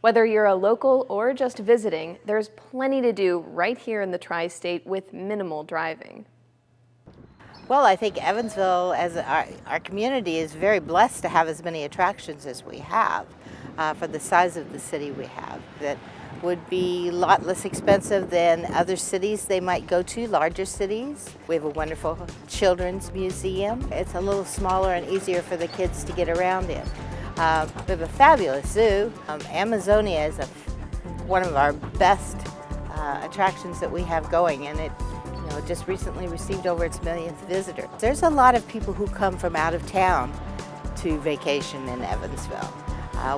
Whether you're a local or just visiting, there's plenty to do right here in the Tri-State with minimal driving. Well, I think Evansville, as our community, is very blessed to have as many attractions as we have for the size of the city we have. That would be a lot less expensive than other cities they might go to, larger cities. We have a wonderful children's museum. It's a little smaller and easier for the kids to get around in. We have a fabulous zoo. Amazonia is one of our best attractions that we have going, and it just recently received over its millionth visitor. There's a lot of people who come from out of town to vacation in Evansville.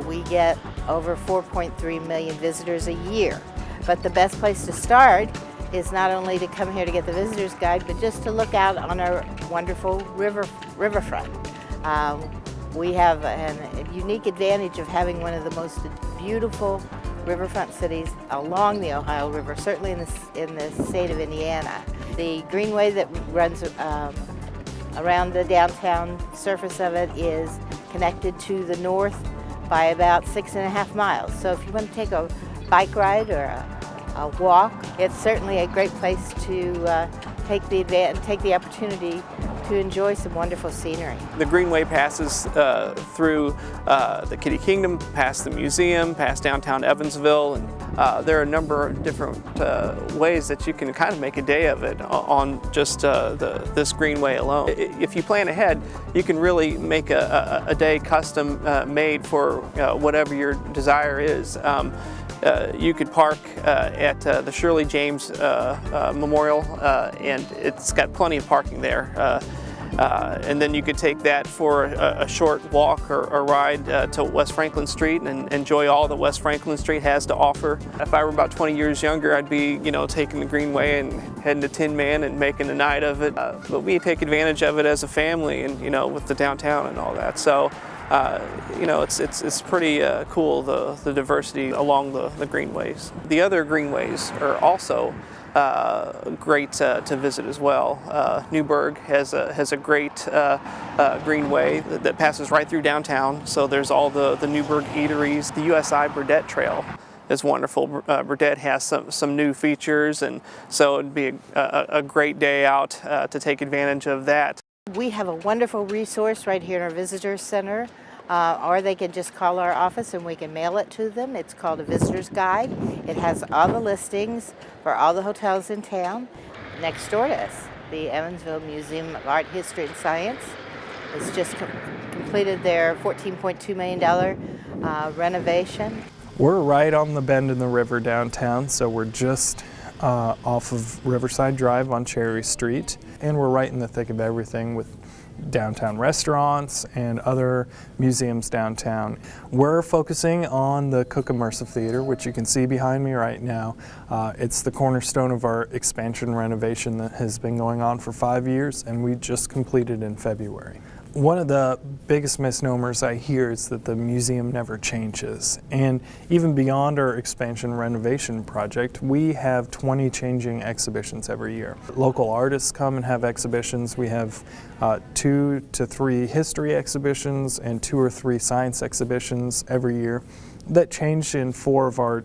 We get over 4.3 million visitors a year, but the best place to start is not only to come here to get the visitor's guide, but just to look out on our wonderful riverfront. We have a unique advantage of having one of the most beautiful riverfront cities along the Ohio River, certainly in the state of Indiana. The greenway that runs around the downtown surface of it is connected to the north by about 6.5 miles. So if you want to take a bike ride or a walk, it's certainly a great place to take the opportunity to enjoy some wonderful scenery. The Greenway passes through the Kitty Kingdom, past the museum, past downtown Evansville, and there are a number of different ways that you can kind of make a day of it on just this Greenway alone. If you plan ahead, you can really make a day custom made for whatever your desire is. You could park at the Shirley James Memorial, and it's got plenty of parking there. And then you could take that for a short walk or ride to West Franklin Street and enjoy all that West Franklin Street has to offer. If I were about 20 years younger, I'd be, taking the Greenway and heading to Tin Man and making a night of it. But we take advantage of it as a family, and with the downtown and all that. So. It's pretty cool, the diversity along the greenways. The other greenways are also great to visit as well. Newburgh has a great greenway that passes right through downtown. So there's all the Newburgh eateries. The USI Burdett Trail is wonderful. Burdett has some new features, and so it'd be a great day out to take advantage of that. We have a wonderful resource right here in our visitor center, or they can just call our office and we can mail it to them. It's called a visitor's guide. It has all the listings for all the hotels in town. Next door to us, the Evansville Museum of Art, History, and Science has just completed their $14.2 million renovation. We're right on the bend in the river downtown, so we're just off of Riverside Drive on Cherry Street, and we're right in the thick of everything with downtown restaurants and other museums downtown. We're focusing on the Cook Immersive Theater, which you can see behind me right now. It's the cornerstone of our expansion renovation that has been going on for 5 years, and we just completed in February. One of the biggest misnomers I hear is that the museum never changes. And even beyond our expansion renovation project, we have 20 changing exhibitions every year. Local artists come and have exhibitions. We have 2 to 3 history exhibitions and 2 or 3 science exhibitions every year that change in 4 of our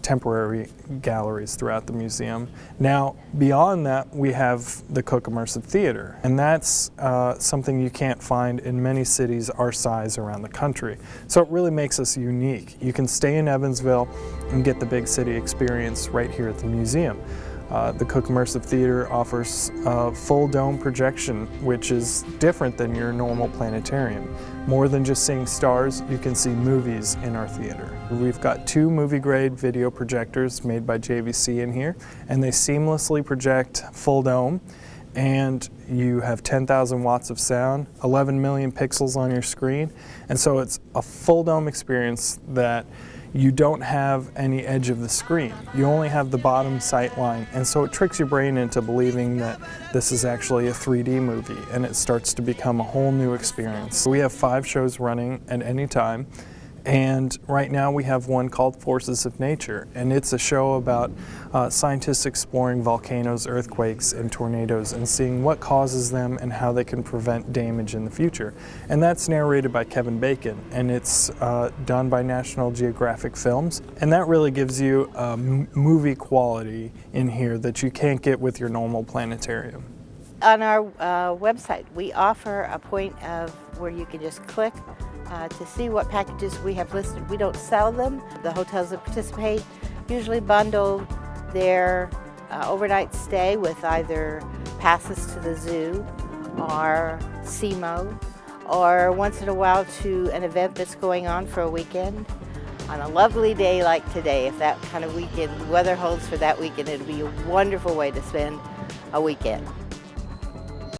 temporary galleries throughout the museum. Now, beyond that, we have the Cook Immersive Theater, and that's something you can't find in many cities our size around the country. So it really makes us unique. You can stay in Evansville and get the big city experience right here at the museum. The Cook Immersive Theater offers a full dome projection, which is different than your normal planetarium. More than just seeing stars, you can see movies in our theater. We've got 2 movie-grade video projectors made by JVC in here, and they seamlessly project full dome, and you have 10,000 watts of sound, 11 million pixels on your screen, and so it's a full dome experience that you don't have any edge of the screen. You only have the bottom sight line, and so it tricks your brain into believing that this is actually a 3D movie, and it starts to become a whole new experience. We have 5 shows running at any time, And right now we have one called Forces of Nature, and it's a show about scientists exploring volcanoes, earthquakes, and tornadoes and seeing what causes them and how they can prevent damage in the future. And that's narrated by Kevin Bacon, and it's done by National Geographic Films. And that really gives you movie quality in here that you can't get with your normal planetarium. On our website, we offer a point of where you can just click to see what packages we have listed. We don't sell them. The hotels that participate usually bundle their overnight stay with either passes to the zoo or SEMO, or once in a while to an event that's going on for a weekend. On a lovely day like today, if that kind of weekend weather holds for that weekend, it'll be a wonderful way to spend a weekend.